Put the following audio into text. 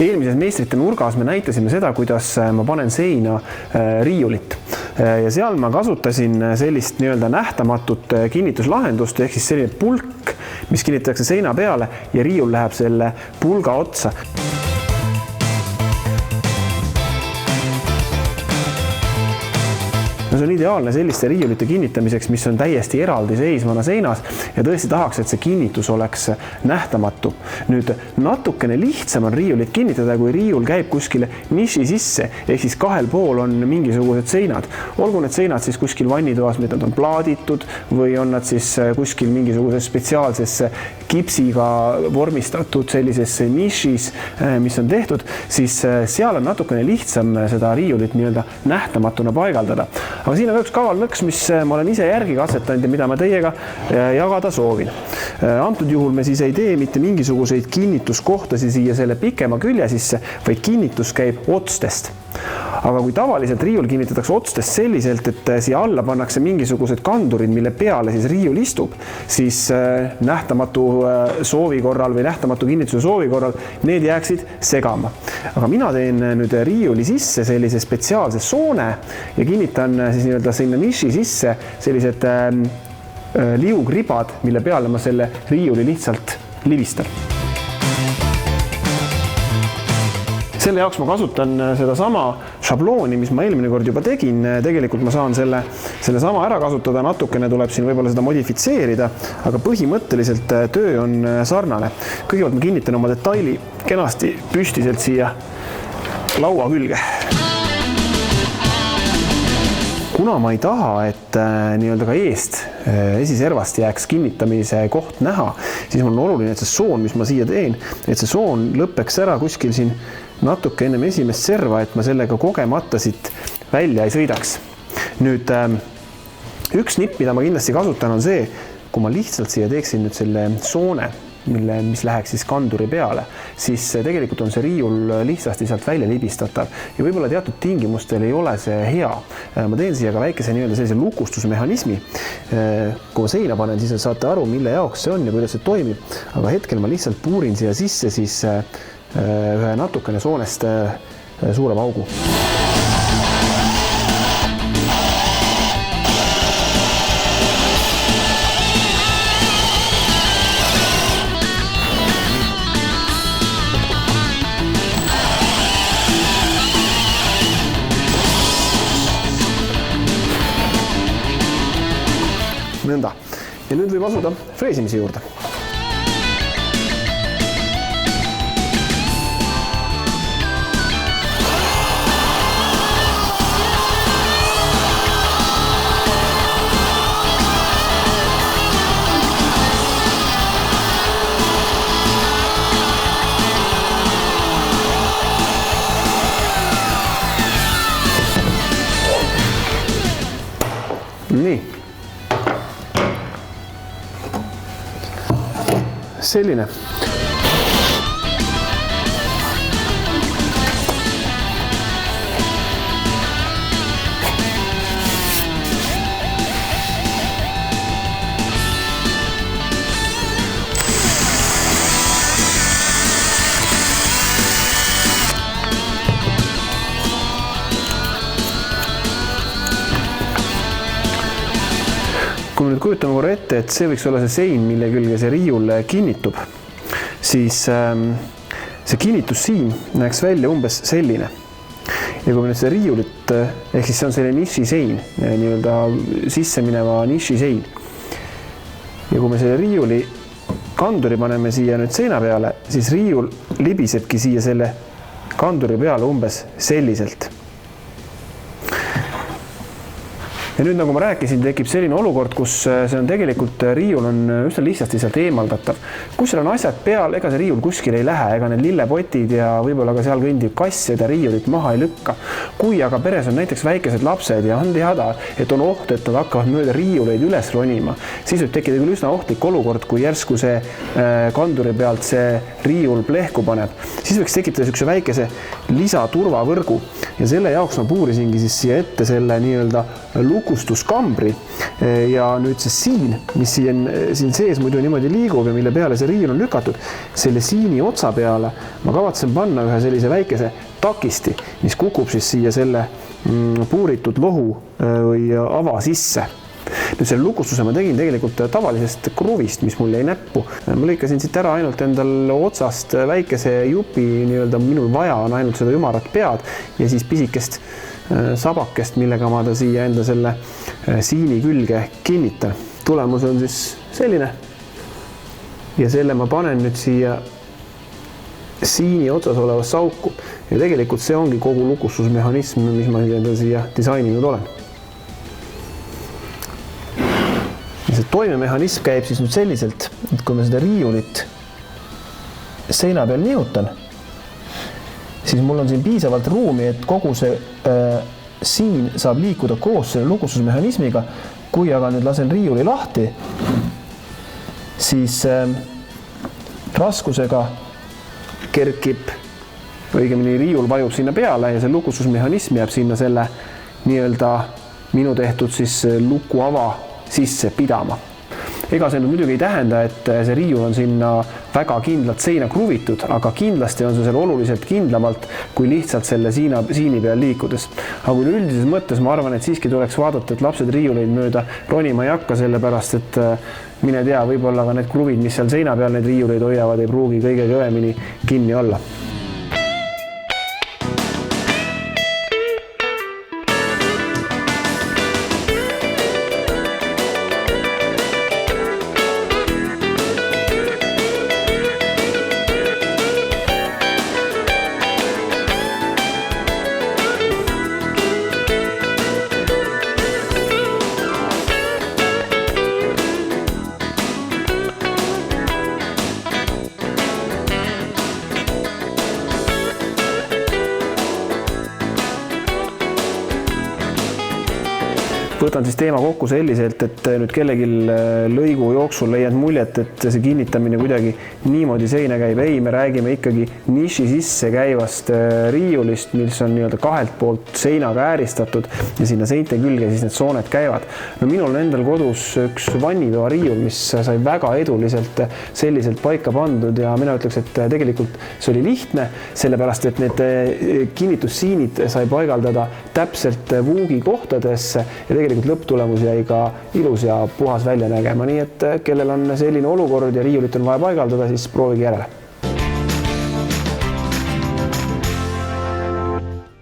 Eelmises meistrite nurgas me näitasime seda, kuidas ma panen seina riiulit. Ja seal ma kasutasin sellist nii-öelda nähtamatut kinnituslahendust, ehk siis selline pulk, mis kinnitatakse seina peale ja riiul läheb selle pulga otsa. See on ideaalne selliste riiulite kinnitamiseks, mis on täiesti eraldi seisvana seinas ja tõesti tahaks, et see kinnitus oleks nähtamatu. Nüüd natukene lihtsam on riiulit kinnitada, kui riiul käib kuskile niši sisse, ehk siis kahel pool on mingisugused seinad. Olgu need seinad siis kuskil vannitoas, mida nad on plaaditud või on nad siis kuskil mingisuguses spetsiaalsesse kipsiga vormistatud sellisesse nišis, mis on tehtud, siis seal on natukene lihtsam seda riiulit nii-öelda nähtamatuna paigaldada. Aga siin on üks kaval nõks, mis ma olen ise järgi katsetanud ja mida ma teiega jagada soovin. Antud juhul me siis ei tee mitte mingisuguseid kinnituskohtasi siia selle pikema külje sisse, vaid kinnitus käib otstest. Aga kui tavaliselt riiul kinnitatakse otstest selliselt, et siia alla pannakse mingisugused kandurid, mille peale siis riiul istub, siis nähtamatu soovi korral või nähtamatu kinnituse soovi korral need jääksid segama. Aga mina teen nüüd riiuli sisse sellise spetsiaalse soone ja kinnitan siis nii-öelda sinna niši sisse sellised liugribad, mille peale ma selle riiuli lihtsalt livistan. Selle jaoks ma kasutan seda sama šablooni, mis ma eelmine kord juba tegin. Tegelikult ma saan selle sama ära kasutada, natukene tuleb siin võib-olla seda modifitseerida, aga põhimõtteliselt töö on sarnane. Kõigepealt ma kinnitan oma detaili kenasti püstiselt siia laua külge. Kuna ma ei taha, et nii-öelda ka eest esiservast jääks kinnitamise koht näha, siis mul on oluline, et see soon, mis ma siia teen, et see soon lõppeks ära kuskil siin natuke ennem esimest serva, et ma sellega kogemata siit välja ei sõidaks. Nüüd üks nipp, mida ma kindlasti kasutan, on see, kui ma lihtsalt siia teeksin nüüd selle soone, mis läheks siis kanduri peale, siis tegelikult on see riiul lihtsasti sealt välja libistatav ja võib-olla teatud tingimustel ei ole see hea. Ma teen siia ka väikese nii-öelda sellise lukustusmehhanismi. Kui ma seina panen, siis saate aru, mille jaoks see on ja kuidas see toimib, aga hetkel ma lihtsalt puurin siia sisse siis ühe natukene soonest suurema augu. Nõnda. Ja nüüd võib asuda freesimise juurde. Nii. Selline. Kui me nüüd kujutame korra ette, et see võiks olla see sein, mille külge see riiul kinnitub, siis see kinnitus siin näeks välja umbes selline. Ja kui me nüüd see riiulit, ehk siis see on selline niši sein, nii-öelda sisse mineva niši sein. Ja kui me selle riiuli kanduri paneme siia nüüd seina peale, siis riiul libisebki siia selle kanduri peale umbes selliselt. Ja nüüd, nagu ma rääkisin, tekib selline olukord, kus see on tegelikult riiul on üsna lihtsasti sealt eemaldatav. Kus seal on asjad peal, ega see riiul kuskil ei lähe, ega need lillepotid ja võib-olla ka seal kõndib kass seda riiulit maha ei lükka. Kui aga peres on näiteks väikesed lapsed ja on teada, et on oht, et nad hakkavad mööda riiuleid üles ronima, siis võib tekkida küll üsna ohtlik olukord, kui järsku see kanduri pealt see riiul plehku paneb. Siis võiks tekitada sükse väikese lisaturvavõrgu ja selle jaoks ma puurisingi siis siia ette selle nii-öelda lugu lukustuskambri ja nüüd see siin, mis siin sees muidu niimoodi liigub ja mille peale see riiul on lükatud, selle siini otsa peale ma kavatsen panna ühe sellise väikese takisti, mis kukub siis siia selle puuritud lohu või ava sisse. Nüüd selle lukustuse ma tegin tegelikult tavalisest kruvist, mis mul jäi näppu. Ma lõikasin siit ära ainult endal otsast väikese jupi, nii-öelda minul vaja on ainult seda ümarat pead ja siis pisikest sabakest, millega ma ta siia enda selle siini külge kinnitan. Tulemus on siis selline ja selle ma panen nüüd siia siini otsas olevasse auku ja tegelikult see ongi kogu lukustusmehhanism, mis ma enda siia disaininud olen. See toimemehhanism käib siis nüüd selliselt, et kui ma seda riiulit seina peal nihutan, siis mul on siin piisavalt ruumi, et kogu see siin saab liikuda koos selle lukustusmehhanismiga. Kui aga nüüd lasen riiuli lahti, siis raskusega kerkib, õigemini riiul vajub sinna peale ja see lukustusmehhanism jääb sinna selle nii-öelda minu tehtud siis lukuava sisse pidama. Ega see muidugi ei tähenda, et see riiul on sinna väga kindlalt seina kruvitud, aga kindlasti on see seal oluliselt kindlamalt kui lihtsalt selle siini peal liikudes. Aga kui üldises mõttes ma arvan, et siiski tuleks vaadata, et lapsed riiuleid mööda ronima ei hakka, sellepärast et mine tea, võib-olla ka need kruvid, mis seal seina peal need riiuleid hoiavad, ei pruugi kõige kõvemini kinni olla. Võtan siis teema kokku selliselt, et nüüd kellegi lõigu jooksul leiad muljet, et see kinnitamine kuidagi niimoodi seina käib. Ei, me räägime ikkagi niši sisse käivast riiulist, mis on nii-öelda kahelt poolt seinaga ääristatud ja sinna seinte külge siis need sooned käivad. No minul on endal kodus üks vannitoa riiul, mis sai väga eduliselt selliselt paika pandud ja mina ütleks, et tegelikult see oli lihtne, sellepärast et need kinnitussiinid sai paigaldada täpselt vuugi kohtadesse ja tegelikult lõpptulemus jäi ka ilus ja puhas välja nägema, nii et kellel on selline olukord ja riiulit on vaja paigaldada, siis proovige järele.